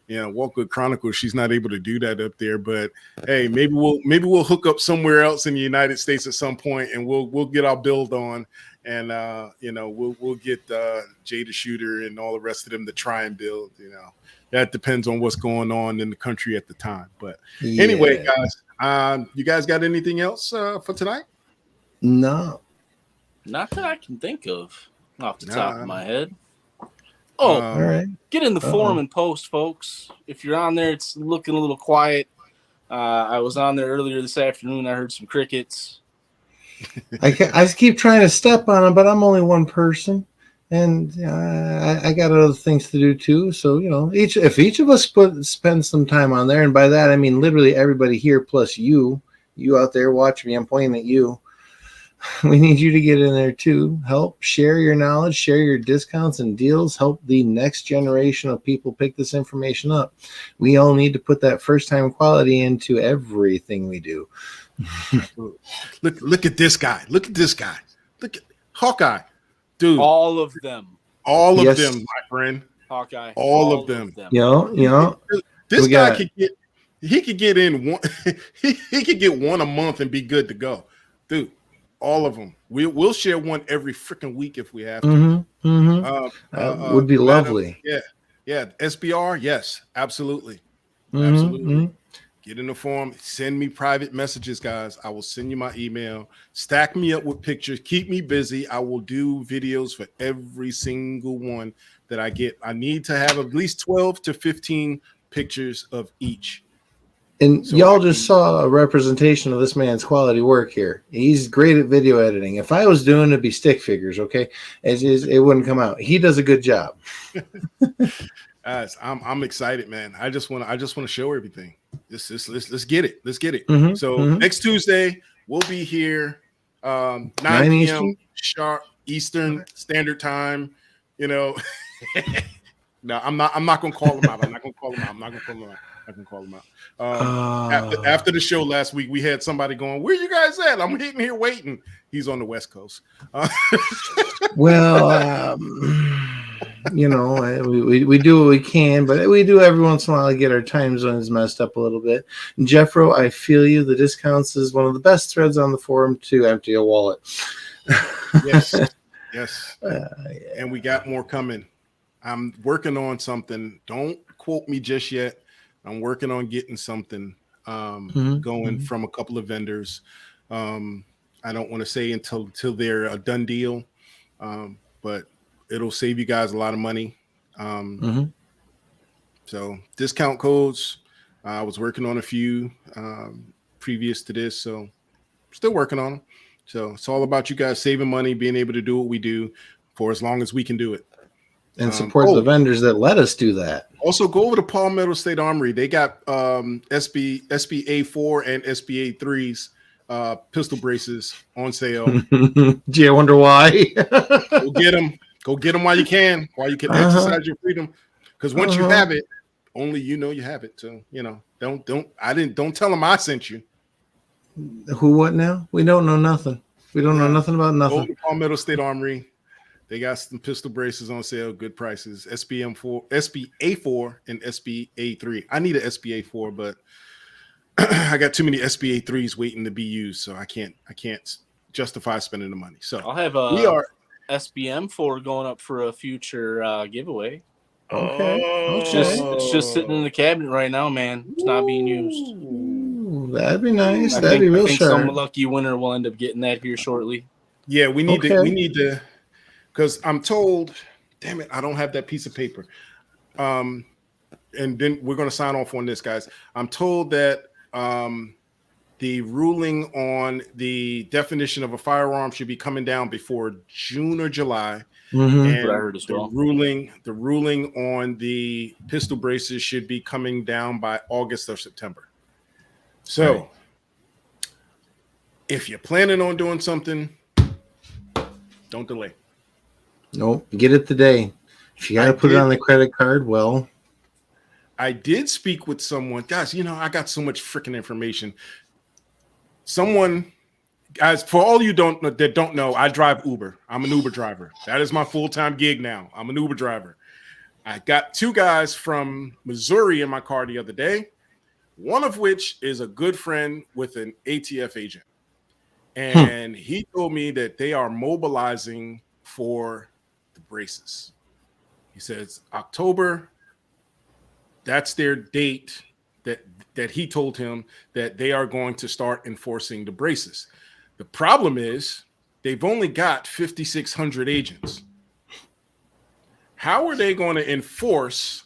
Walk Good Chronicles. She's not able to do that up there, but hey, maybe we'll hook up somewhere else in the United States at some point, and we'll get our build on, and we'll get Jay the Shooter and all the rest of them to try and build. That depends on what's going on in the country at the time. But anyway, guys, you guys got anything else for tonight? No, not that I can think of off the top of my head. Oh, all right. Get in the forum and post, folks. If you're on there, it's looking a little quiet. I was on there earlier this afternoon. I heard some crickets. I keep trying to step on them, but I'm only one person, and I got other things to do too. So if each of us spend some time on there, and by that I mean literally everybody here plus you out there watching me. I'm pointing at you. We need you to get in there too. Help share your knowledge, share your discounts and deals. Help the next generation of people pick this information up. We all need to put that first time quality into everything we do. Look at this guy. Look at this guy. Look at Hawkeye, dude. All of them. All of them, my friend. Hawkeye. All of them. This guy could get in one. he could get one a month and be good to go, dude. All of them. We'll share one every freaking week if we have to. Would be lovely. Yeah. SBR, yes, absolutely. Absolutely. Get in the forum. Send me private messages, guys. I will send you my email. Stack me up with pictures. Keep me busy. I will do videos for every single one that I get. I need to have at least 12 to 15 pictures of each. And so y'all just saw a representation of this man's quality work here. He's great at video editing. If I was doing it, it'd be stick figures, okay? It wouldn't come out. He does a good job. Guys, I'm excited, man. I just want to show everything. Let's get it. Let's get it. Next Tuesday we'll be here, 9 p.m. sharp Eastern Standard Time. No, I'm not gonna call him out. I'm not gonna call him out. After the show last week, we had somebody going, "Where you guys at?" I'm hitting here waiting. He's on the West Coast. Well, we do what we can, but we do every once in a while get our time zones messed up a little bit. And Jeffro, I feel you. The discounts is one of the best threads on the forum to empty a wallet. Yes. And we got more coming. I'm working on something. Don't quote me just yet. I'm working on getting something going from a couple of vendors. I don't want to say until they're a done deal, but it'll save you guys a lot of money. So discount codes, I was working on a few previous to this, so still working on them. So it's all about you guys saving money, being able to do what we do for as long as we can do it. And support the vendors that let us do that. Also, go over to Palmetto State Armory. They got SBA4 and SBA3s pistol braces on sale. Gee, I wonder why. Go get them. Go get them while you can exercise your freedom. Because once you have it, only you know you have it. So don't tell them I sent you. Who? What now? We don't know nothing. We don't know nothing about nothing. Go to Palmetto State Armory. They got some pistol braces on sale, good prices. SBA4 and SBA3. I need an SBA4, but I got too many SBA3s waiting to be used, so I can't justify spending the money. So I'll have a SBM4 going up for a future giveaway. Okay. It's just sitting in the cabinet right now, man. It's not being used. Ooh, that'd be nice. I That'd be real think sharp. some lucky winner will end up getting that here shortly. Yeah, we need to, because I'm told, damn it, I don't have that piece of paper. And then we're going to sign off on this, guys. I'm told that the ruling on the definition of a firearm should be coming down before June or July. And I heard as well. The ruling on the pistol braces should be coming down by August or September. So if you're planning on doing something, don't delay. Nope, get it today. If you got to put it on the credit card, well. I did speak with someone. Guys, I got so much freaking information. Guys, for all you that don't know, I drive Uber. I'm an Uber driver. That is my full-time gig now. I'm an Uber driver. I got two guys from Missouri in my car the other day, one of which is a good friend with an ATF agent. And he told me that they are mobilizing for the braces. He says October, that's their date that he told him that they are going to start enforcing the braces. The problem is they've only got 5,600 agents. How are they going to enforce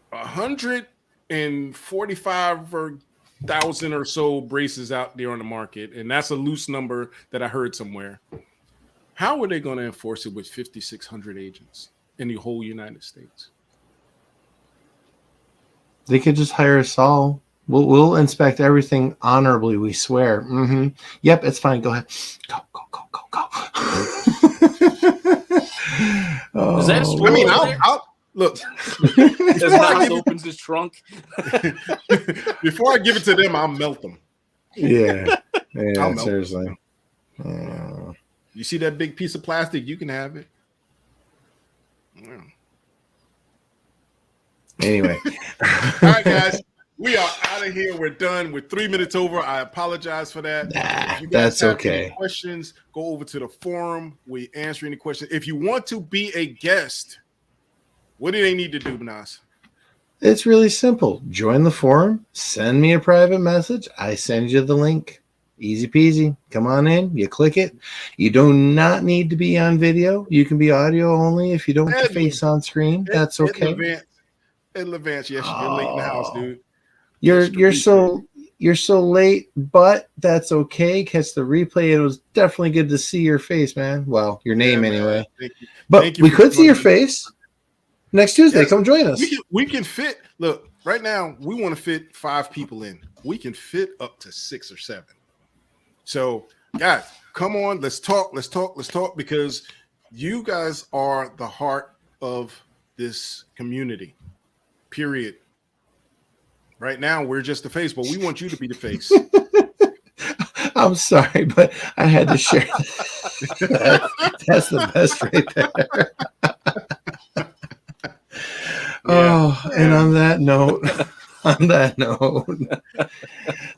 145,000 or so braces out there on the market? And that's a loose number that I heard somewhere. How are they going to enforce it with 5,600 agents in the whole United States? They could just hire us all. We'll inspect everything honorably, we swear. Mm-hmm. Yep, it's fine. Go ahead. Go. Is that a story? I'll look. As Knox opens his trunk. Before I give it to them, I'll melt them. Yeah, seriously. You see that big piece of plastic? You can have it. Yeah. Anyway. All right, guys. We are out of here. We're done. We're 3 minutes over. I apologize for that. If you guys have any questions, go over to the forum. We answer any questions. If you want to be a guest, what do they need to do, Nas? It's really simple. Join the forum. Send me a private message. I send you the link. Easy peasy. Come on in. You click it. You do not need to be on video. You can be audio only if you don't want the face on screen. That's okay. Levance, yes, you're late in the house, dude. You're so late, but that's okay. Catch the replay. It was definitely good to see your face, man. Well, your name anyway. Thank you. But we could see your face next Tuesday. Yes, come join us. We can fit. Look, right now we want to fit 5 people in. We can fit up to 6 or 7. So, guys, come on. Let's talk. Because you guys are the heart of this community. Period. Right now, we're just the face, but we want you to be the face. I'm sorry, but I had to share. That's the best right there. And on that note,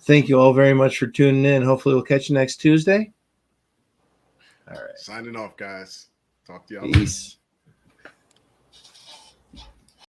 thank you all very much for tuning in. Hopefully, we'll catch you next Tuesday. All right. Signing off, guys. Talk to y'all. Peace.